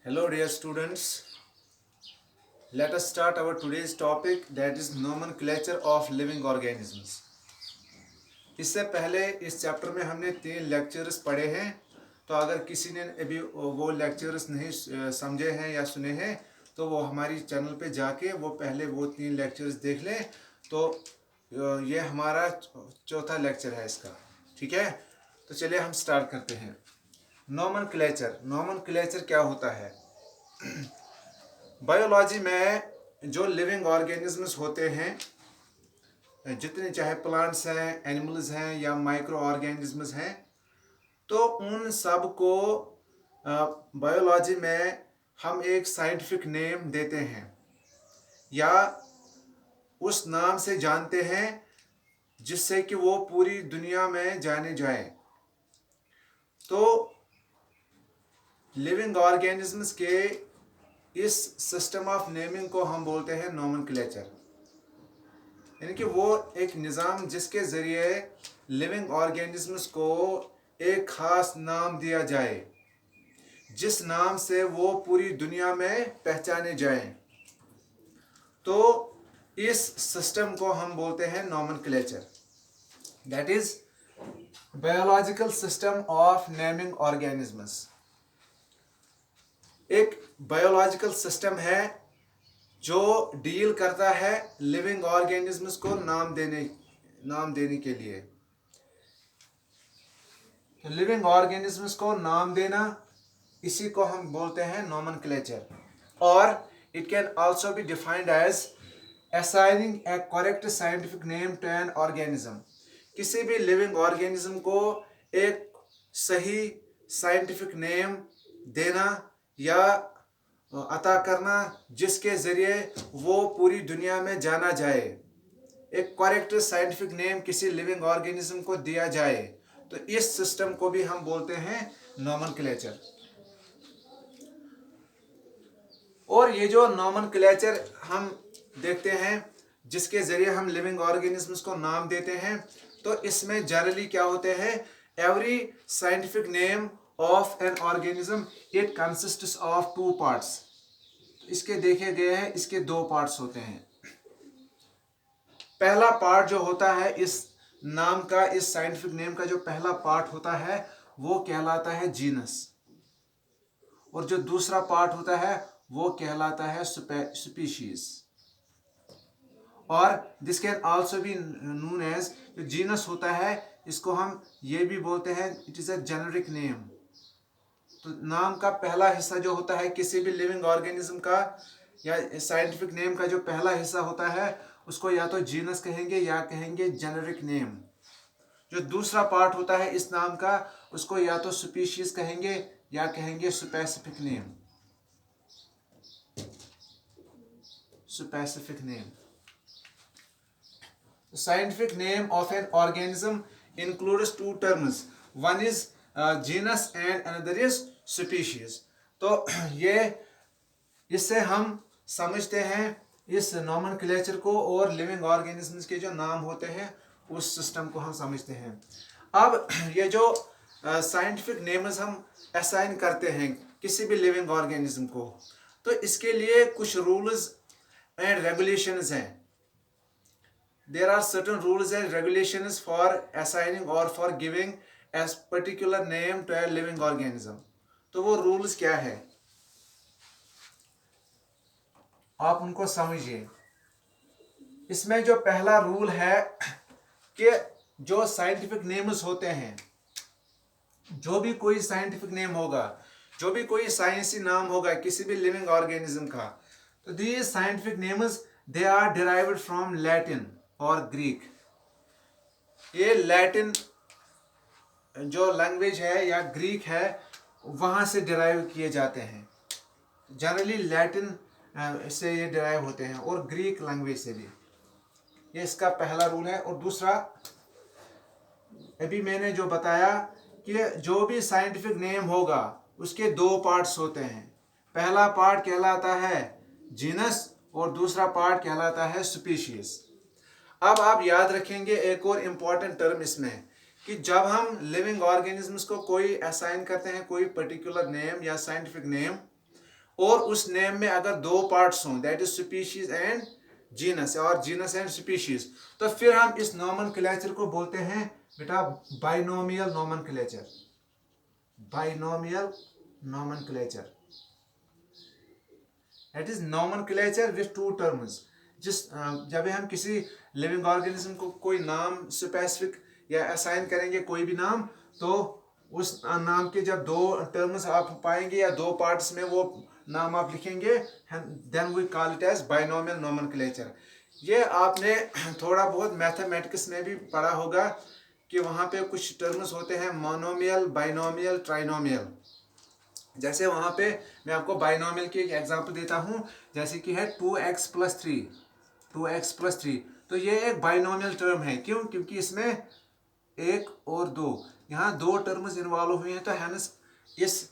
Hello dear students, let us start our today's topic, that is nomenclature of living organisms. इससे पहले इस chapter में हमने 3 lectures पढ़े हैं। तो अगर किसी ने अभी वो लेक्चर्स नहीं समझे हैं या सुने हैं तो वो हमारी चैनल पे जाके वो पहले वो 3 लेक्चर्स देख लें। तो ये हमारा चौथा लेक्चर है इसका, ठीक है। तो चलिए हम स्टार्ट करते हैं। नोमेनक्लेचर क्या होता है? बायोलॉजी में जो लिविंग ऑर्गेनिजम्स होते हैं, जितने चाहे प्लांट्स हैं, एनिमल्स हैं या माइक्रो ऑर्गेनिजम्स हैं, तो उन सब को बायोलॉजी में हम एक साइंटिफिक नेम देते हैं या उस नाम से जानते हैं जिससे कि वो पूरी दुनिया में जाने जाए। तो लिविंग ऑर्गेनिजम्स के इस सिस्टम ऑफ नेमिंग को हम बोलते हैं नोमेनक्लेचर, यानी कि वो एक निज़ाम जिसके ज़रिए लिविंग ऑर्गेनिजम्स को एक ख़ास नाम दिया जाए, जिस नाम से वो पूरी दुनिया में पहचाने जाएं। तो इस सिस्टम को हम बोलते हैं nomenclature, that is biological system of naming organisms. एक बायोलॉजिकल सिस्टम है जो डील करता है लिविंग ऑर्गेनिजम्स को नाम देने के लिए। लिविंग ऑर्गेनिजम्स को नाम देना, इसी को हम बोलते हैं नोमेनक्लेचर। और it can also be defined as assigning a correct scientific name to an organism. किसी भी लिविंग ऑर्गेनिज्म को एक सही साइंटिफिक नेम देना या अता करना जिसके ज़रिए वो पूरी दुनिया में जाना जाए। एक करेक्ट साइंटिफिक नेम किसी लिविंग ऑर्गेनिज्म को दिया जाए, तो इस सिस्टम को भी हम बोलते हैं नोमेनक्लेचर। और ये जो नोमेनक्लेचर हम देखते हैं जिसके ज़रिए हम लिविंग ऑर्गेनिजम्स को नाम देते हैं, तो इसमें जनरली क्या होते हैं, every scientific name of an organism it consists of 2 parts. इसके देखे गए हैं, इसके 2 पार्ट्स होते हैं। पहला पार्ट जो होता है इस नाम का, इस साइंटिफिक नेम का जो पहला पार्ट होता है वो कहलाता है जीनस, और जो दूसरा पार्ट होता है वो कहलाता है स्पीशीज। और this can also be known as, जो जीनस होता है इसको हम ये भी बोलते हैं it is a generic name. तो नाम का पहला हिस्सा जो होता है किसी भी लिविंग ऑर्गेनिज्म का या साइंटिफिक नेम का जो पहला हिस्सा होता है उसको या तो जीनस कहेंगे या कहेंगे जेनेरिक नेम। जो दूसरा पार्ट होता है इस नाम का उसको या तो स्पीशीज कहेंगे या कहेंगे specific name. Specific name, scientific name of an organism includes 2 terms, one is genus and another is species। तो ये इससे हम समझते हैं इस नोमेनक्लेचर को और लिविंग ऑर्गेनिजम्स के जो नाम होते हैं उस सिस्टम को हम समझते हैं। अब ये जो साइंटिफिक नेम्स हम असाइन करते हैं किसी भी लिविंग ऑर्गेनिज्म को, तो इसके लिए कुछ रूल्स एंड रेगुलेशंस हैं। There are certain rules and regulations for assigning or for giving a particular name to a living organism। तो वो rules क्या है, आप उनको समझिए। इसमें जो पहला रूल है कि जो साइंटिफिक नेम्स होते हैं, जो भी कोई साइंटिफिक नेम होगा, जो भी कोई साइंसी नाम होगा किसी भी लिविंग ऑर्गेनिज्म का, तो these scientific names they are derived from Latin और ग्रीक। ये लैटिन जो लैंग्वेज है या ग्रीक है वहाँ से डिराइव किए जाते हैं। जनरली लैटिन से ये डिराइव होते हैं और ग्रीक लैंग्वेज से भी। ये इसका पहला रूल है। और दूसरा, अभी मैंने जो बताया कि जो भी साइंटिफिक नेम होगा उसके 2 पार्ट्स होते हैं। पहला पार्ट कहलाता है जीनस और दूसरा पार्ट कहलाता है स्पीशीज। अब आप याद रखेंगे एक और इम्पॉर्टेंट टर्म इसमें, कि जब हम लिविंग ऑर्गेनिजम्स को कोई असाइन करते हैं कोई पर्टिकुलर नेम या साइंटिफिक नेम, और उस नेम में अगर दो पार्ट्स हों, that is species and genus, और जीनस एंड स्पीशीज, तो फिर हम इस नोमेनक्लेचर को बोलते हैं बेटा binomial nomenclature, binomial nomenclature, that is nomenclature with to terms. जब हम किसी लिविंग ऑर्गेनिज्म को कोई नाम स्पेसिफिक या असाइन करेंगे कोई भी नाम, तो उस नाम के जब दो टर्म्स आप पाएंगे या दो पार्ट्स में वो नाम आप लिखेंगे, then we call it as binomial nomenclature. ये आपने थोड़ा बहुत मैथमेटिक्स में भी पढ़ा होगा कि वहाँ पे कुछ टर्म्स होते हैं मोनोमियल, बाइनोमियल, ट्राइनोमियल। जैसे वहाँ पे मैं आपको बाइनोमियल की एक एग्जांपल देता हूँ, जैसे कि है 2x+3, 2x+3, तो ये एक बाइनोमियल टर्म है। क्यों? क्योंकि इसमें एक और दो, यहाँ दो टर्म्स इन्वॉल्व हुए हैं, तो हैंस इस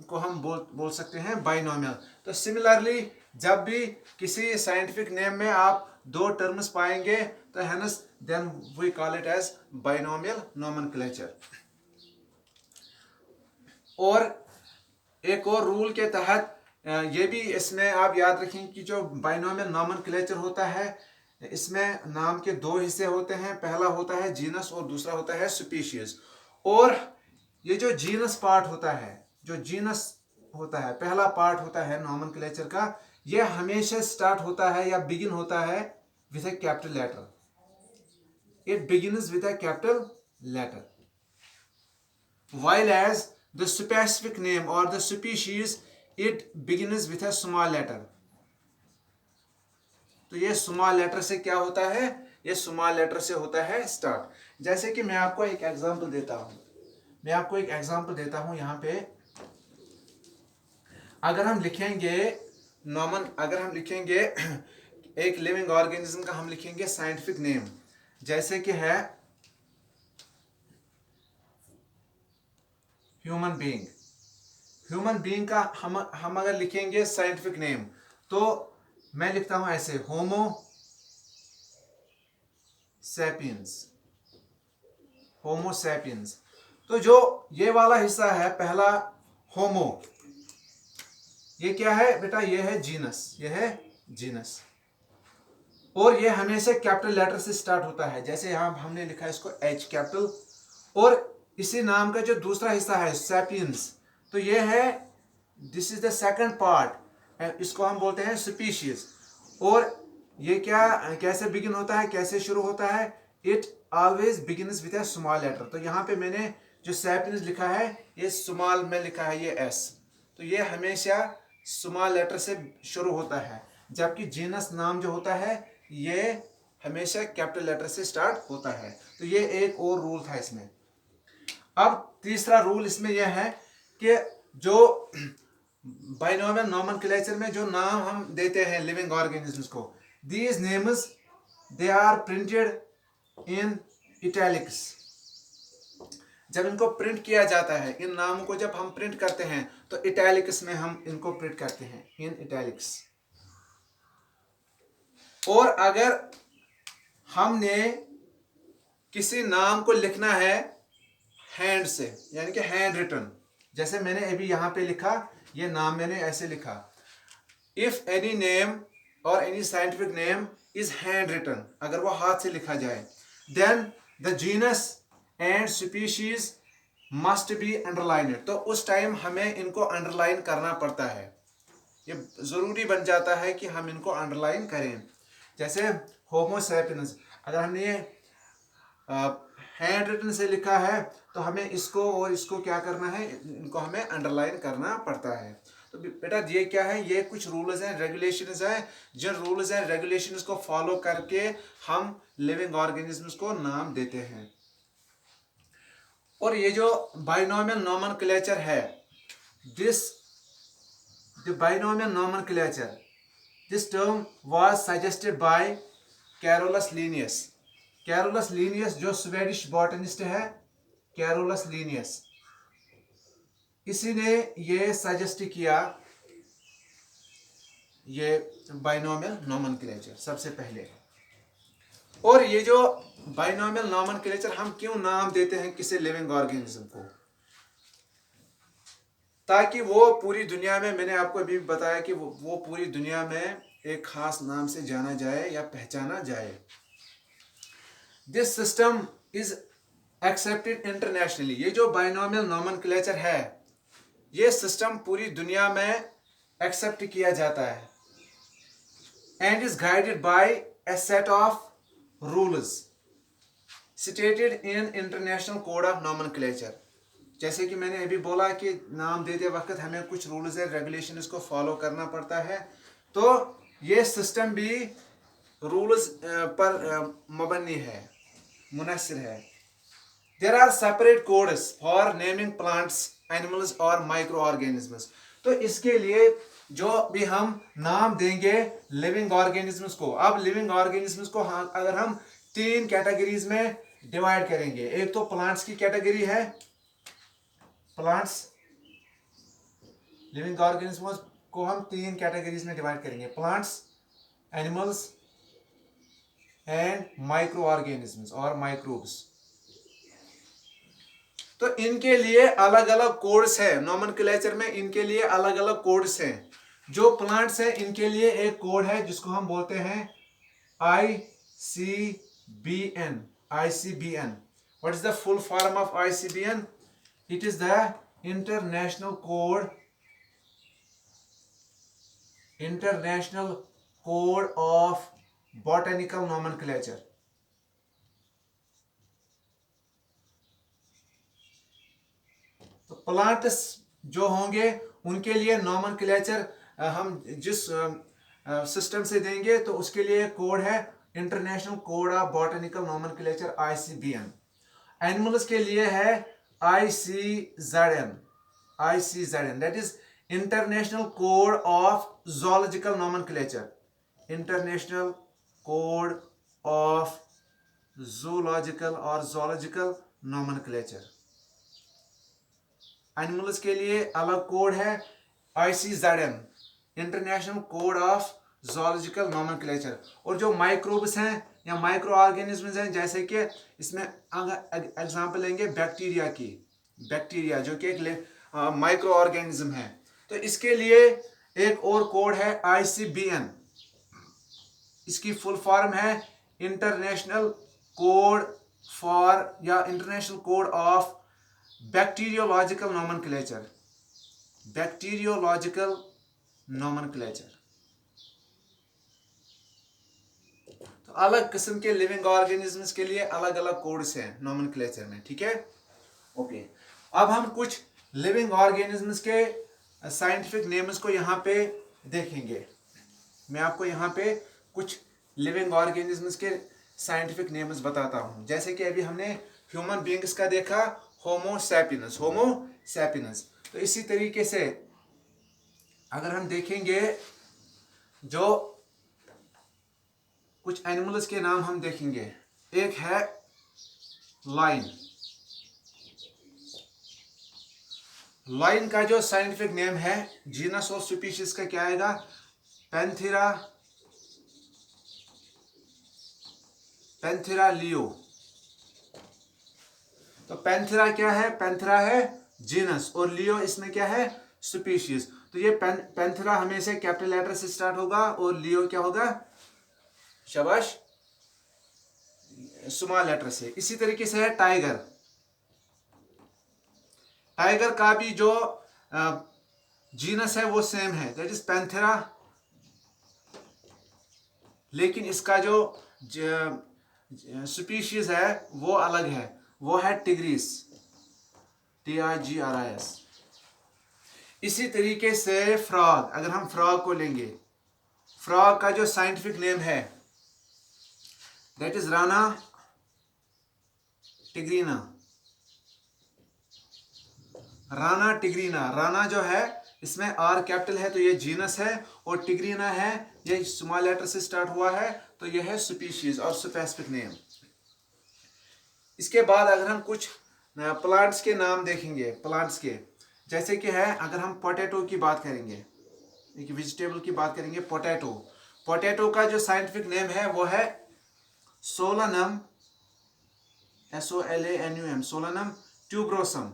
को हम बोल सकते हैं बाइनोमियल। तो सिमिलरली जब भी किसी साइंटिफिक नेम में आप दो टर्म्स पाएंगे, तो hence then we call it as binomial nomenclature. और एक और रूल के तहत ये भी इसमें आप याद रखें कि जो बाइनोमियल नोमेनक्लेचर होता है, इसमें नाम के दो हिस्से होते हैं, पहला होता है जीनस और दूसरा होता है स्पीशीज। और ये जो जीनस पार्ट होता है, जो जीनस होता है, पहला पार्ट होता है नोमेनक्लेचर का, ये हमेशा स्टार्ट होता है या बिगिन होता है with a capital letter, it begins with a capital letter, while as the specific name or the species it begins with a small letter। तो ये स्मॉल लेटर से क्या होता है? ये स्मॉल लेटर से होता है स्टार्ट। जैसे कि मैं आपको एक एग्जांपल देता हूं, यहाँ पे अगर हम लिखेंगे एक लिविंग ऑर्गेनिज्म का हम लिखेंगे साइंटिफिक नेम, जैसे कि है ह्यूमन बीइंग का हम अगर लिखेंगे साइंटिफिक नेम, तो मैं लिखता हूं ऐसे होमो सैपियंस। तो जो ये वाला हिस्सा है पहला होमो, ये क्या है बेटा? ये है जीनस, और ये हमेशा कैपिटल लेटर से स्टार्ट होता है। जैसे यहां हमने लिखा है इसको H कैपिटल, और इसी नाम का जो दूसरा हिस्सा है सैपियंस, तो ये है, this is the second part, इसको हम बोलते हैं स्पीशीज। और ये कैसे बिगिन होता है, कैसे शुरू होता है? It always begins with a small letter. तो यहाँ पे मैंने जो सैपियंस लिखा है, ये स्मॉल में लिखा है, ये S, तो ये हमेशा स्मॉल लेटर से शुरू होता है, जबकि जीनस नाम जो होता है ये हमेशा कैपिटल लेटर से स्टार्ट होता है। तो ये एक और रूल था इसमें। अब तीसरा रूल इसमें यह है कि जो बाइनोमियल नोमेनक्लेचर में जो नाम हम देते हैं लिविंग ऑर्गेनिजम्स को, these names they are printed in italics. जब इनको प्रिंट किया जाता है, इन नामों को जब हम प्रिंट करते हैं, तो इटैलिक्स में हम इनको प्रिंट करते हैं, इन इटैलिक्स। और अगर हमने किसी नाम को लिखना है हैंड से, यानी कि हैंड रिटन, जैसे मैंने अभी यहां पे लिखा, ये नाम मैंने ऐसे लिखा, if any name or any scientific name is hand written, अगर वो हाथ से लिखा जाए, then the genus and species must be underlined. तो उस टाइम हमें इनको अंडरलाइन करना पड़ता है, ये जरूरी बन जाता है कि हम इनको अंडरलाइन करें। जैसे होमो सैपियंस, अगर हमने ये हैंड रिटन से लिखा है, तो हमें इसको और इसको क्या करना है, इनको हमें अंडरलाइन करना पड़ता है। तो बेटा ये क्या है? ये कुछ रूल्स हैं, रेगुलेशंस हैं, जिन रूल्स एंड रेगुलेशंस को फॉलो करके हम लिविंग ऑर्गेनिजम्स को नाम देते हैं। और ये जो बाइनोमियल नोमेनक्लेचर है, the binomial nomenclature, this term was suggested by Carolus Linnaeus. Carolus Linnaeus जो स्वेडिश बॉटनिस्ट है, कैरोलस लीनियस, इसी ने ये सजेस्ट किया, ये बाइनोमियल नोमेनक्लेचर सबसे पहले। और ये जो बाइनोमियल नोमेनक्लेचर, हम क्यों नाम देते हैं किसी लिविंग ऑर्गेनिज्म को? ताकि वो पूरी दुनिया में, मैंने आपको अभी बताया कि वो पूरी दुनिया में एक खास नाम से जाना जाए या पहचाना जाए। This system is accepted internationally. ये जो बाइनोमियल नोमेनक्लेचर है, ये सिस्टम पूरी दुनिया में एक्सेप्ट किया जाता है and is guided by A set of rules stated in international code of nomenclature. जैसे कि मैंने अभी बोला कि नाम देते वक्त हमें कुछ रूल्स एंड रेगुलेशन को फॉलो करना पड़ता है, तो ये सिस्टम भी रूल्स पर मबनी है, मुनहसर है। There are separate codes for naming plants, animals और माइक्रो ऑर्गेनिजम्स। तो इसके लिए जो भी हम नाम देंगे लिविंग ऑर्गेनिजम्स को, अब लिविंग ऑर्गेनिजम्स को अगर हम 3 कैटेगरीज में डिवाइड करेंगे। एक तो प्लांट्स की कैटेगरी है, प्लांट्स, लिविंग ऑर्गेनिजम्स को हम 3 कैटेगरीज में डिवाइड करेंगे, plants, animals and micro organisms और माइक्रोब्स। तो इनके लिए अलग अलग कोड्स हैं, नोमेनक्लेचर में इनके लिए अलग अलग कोड्स हैं। जो प्लांट्स हैं इनके लिए एक कोड है जिसको हम बोलते हैं ICBN। ICBN, what is the full form of ICBN? It is the International Code of Botanical Nomenclature। तो प्लांट्स जो होंगे उनके लिए नोमेनक्लेचर हम जिस सिस्टम से देंगे तो उसके लिए कोड है international code of botanical nomenclature ICBN। Animals के लिए है ICZN। That is international code of zoological nomenclature. International code of zoological और जोलॉजिकल नोमेनक्लेचर। एनिमल्स के लिए अलग कोड है ICZN, international code of zoological nomenclature. और जो माइक्रोब्स हैं या माइक्रो ऑर्गेनिजम्स हैं, जैसे कि इसमें एग्जांपल लेंगे बैक्टीरिया की, बैक्टीरिया जो कि एक माइक्रो ऑर्गेनिज्म है, तो इसके लिए एक और कोड है ICBN। इसकी फुल फॉर्म है इंटरनेशनल कोड फॉर या international code of bacteriological nomenclature. Bacteriological nomenclature. तो अलग किस्म के लिविंग ऑर्गेनिजम्स के लिए अलग अलग कोड्स हैं नोमेनक्लेचर में, ठीक है, ओके। अब हम कुछ लिविंग ऑर्गेनिजम्स के साइंटिफिक नेम्स को यहाँ पे देखेंगे। मैं आपको यहाँ पे कुछ लिविंग ऑर्गेनिजम्स के साइंटिफिक नेम्स बताता हूँ। जैसे कि अभी हमने ह्यूमन बींग्स का देखा, होमो सैपियंस। तो इसी तरीके से अगर हम देखेंगे जो कुछ एनिमल्स के नाम हम देखेंगे, एक है लाइन। लाइन का जो साइंटिफिक नेम है, जीनस और स्पीशीज का क्या आएगा, पैंथेरा लियो। तो पैंथेरा क्या है, पैंथेरा है जीनस और लियो इसमें क्या है, स्पीशीज। तो ये पैंथेरा हमेशा कैपिटल लेटर से स्टार्ट होगा और लियो क्या होगा, शाबाश, स्मॉल लेटर से। इसी तरीके से है टाइगर। टाइगर का भी जो जीनस है वो सेम है, दैट इज पैंथेरा, लेकिन इसका जो स्पीशीज है वो अलग है, वो है टिग्रिस, TIGRIS। इसी तरीके से फ्रॉग, अगर हम फ्रॉग को लेंगे, फ्रॉग का जो साइंटिफिक नेम है that is Rana tigrina. Rana tigrina, Rana जो है इसमें R कैपिटल है तो ये जीनस है, और टिग्रीना है ये स्मॉल लेटर से स्टार्ट हुआ है तो ये है स्पीशीज और स्पेसिफिक नेम। इसके बाद अगर हम कुछ प्लांट्स के नाम देखेंगे, प्लांट्स के जैसे कि है, अगर हम पोटैटो की बात करेंगे, एक वेजिटेबल की बात करेंगे, पोटैटो। पोटैटो का जो साइंटिफिक नेम है वो है solanum, SOLANUM, solanum tuberosum.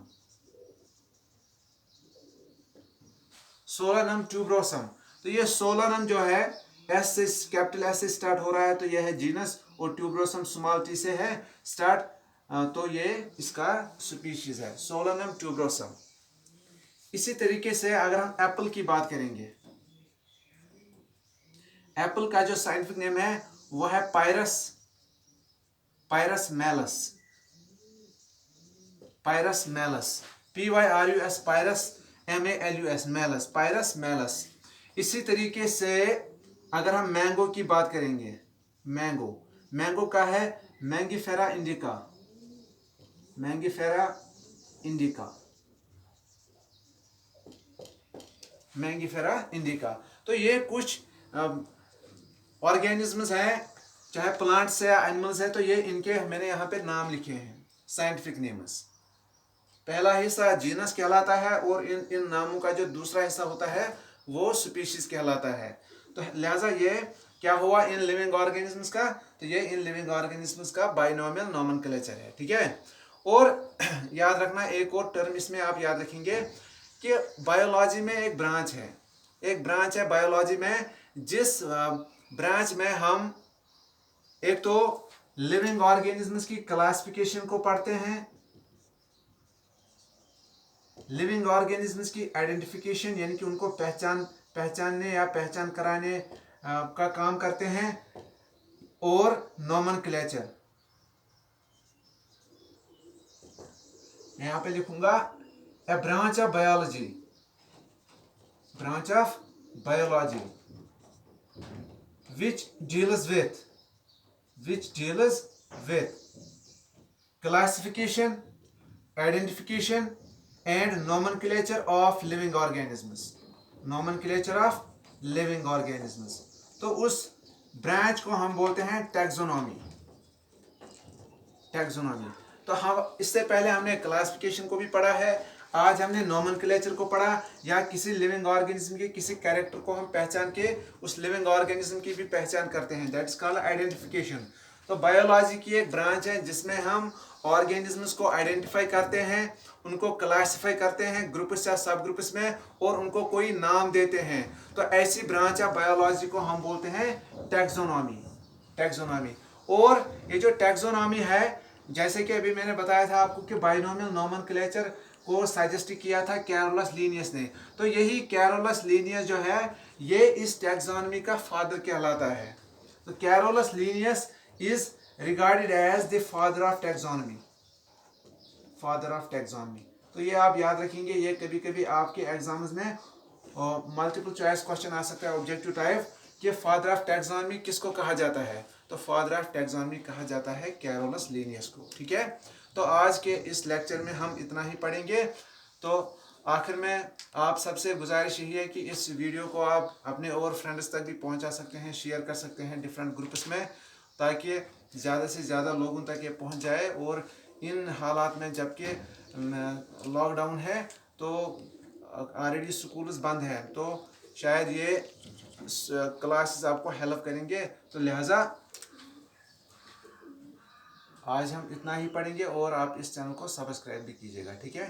Solanum tuberosum. तो ये सोलानम जो है एस से, कैपिटल एस से स्टार्ट हो रहा है, तो ये है जीनस, और ट्यूबरोसम स्मॉल टी से है स्टार्ट, तो ये इसका स्पीशीज है सोलानम ट्यूबरोसम। इसी तरीके से अगर हम एप्पल की बात करेंगे, एप्पल का जो साइंटिफिक नेम है वो है Pyrus, Pyrus malus, Pyrus malus, PYRUS, Pyrus MALUS, malus, Pyrus malus. इसी तरीके से अगर हम मैंगो की बात करेंगे, मैंगो, मैंगो का है Mangifera indica, Mangifera indica, Mangifera indica. तो ये कुछ ऑर्गेनिजम्स हैं, चाहे प्लांट्स है या एनिमल्स है, तो ये इनके मैंने यहाँ पे नाम लिखे हैं, साइंटिफिक नेम्स। पहला हिस्सा जीनस कहलाता है, और इन नामों का जो दूसरा हिस्सा होता है वो स्पीशीज कहलाता है। तो लिहाजा ये क्या हुआ इन लिविंग ऑर्गेनिजम्स का, तो ये इन लिविंग ऑर्गेनिजम्स का बाइनोमियल नोमेनक्लेचर है, ठीक है। और याद रखना एक और टर्म इसमें आप याद रखेंगे कि बायोलॉजी में एक ब्रांच है, एक ब्रांच है बायोलॉजी में, जिस ब्रांच में हम एक तो लिविंग ऑर्गेनिजम्स की क्लासिफिकेशन को पढ़ते हैं, लिविंग ऑर्गेनिजम्स की आइडेंटिफिकेशन यानी कि उनको पहचानने या पहचान कराने का काम करते हैं, और नोमेनक्लेचर, मैं यहां पे लिखूंगा a branch of biology, branch of biology which deals with classification, identification and nomenclature of living organisms, nomenclature of living organisms। तो उस ब्रांच को हम बोलते हैं टैक्सोनॉमी, टैक्सोनॉमी। तो हम इससे पहले हमने क्लासिफिकेशन को भी पढ़ा है, आज हमने नोमेनक्लेचर को पढ़ा, या किसी लिविंग ऑर्गेनिज्म के किसी कैरेक्टर को हम पहचान के उस लिविंग ऑर्गेनिज्म की भी पहचान करते हैं, दैट इज कॉल्ड आइडेंटिफिकेशन। तो बायोलॉजी की एक ब्रांच है जिसमें हम ऑर्गेनिजम्स को आइडेंटिफाई करते हैं, उनको क्लासिफाई करते हैं ग्रुप्स या सब ग्रुप्स में, और उनको कोई नाम देते हैं। तो ऐसी ब्रांच ऑफ बायोलॉजी को हम बोलते हैं टैक्सोनॉमी, टैक्सोनॉमी। और ये जो टैक्सोनॉमी है, जैसे कि अभी मैंने बताया था आपको कि बाइनोमियल नोमेनक्लेचर को सजेस्ट किया था कैरोलस लीनियस ने, तो यही कैरोलस लीनियस जो है ये इस टैक्सोनॉमी का फादर कहलाता है। तो Carolus Linnaeus is regarded as the father of taxonomy, father of taxonomy. तो ये आप याद रखेंगे, ये कभी कभी आपके एग्जाम्स में मल्टीपल चॉइस क्वेश्चन आ सकता है ऑब्जेक्टिव टाइप, कि फादर ऑफ टैक्सोनॉमी किसको कहा जाता है, तो फादर ऑफ टैक्सोनॉमी कहा जाता है कैरोलस लीनियस को, ठीक है। तो आज के इस लेक्चर में हम इतना ही पढ़ेंगे। तो आखिर में आप सबसे गुजारिश यही है कि इस वीडियो को आप अपने और फ्रेंड्स तक भी पहुंचा सकते हैं, शेयर कर सकते हैं डिफरेंट ग्रुप्स में, ताकि ज़्यादा से ज़्यादा लोगों तक ये पहुंच जाए। और इन हालात में जबकि लॉकडाउन है, तो ऑलरेडी स्कूल्स बंद हैं, तो शायद ये क्लासेस आपको हेल्प करेंगे। तो लिहाजा आज हम इतना ही पढ़ेंगे, और आप इस चैनल को सब्सक्राइब भी कीजिएगा, ठीक है।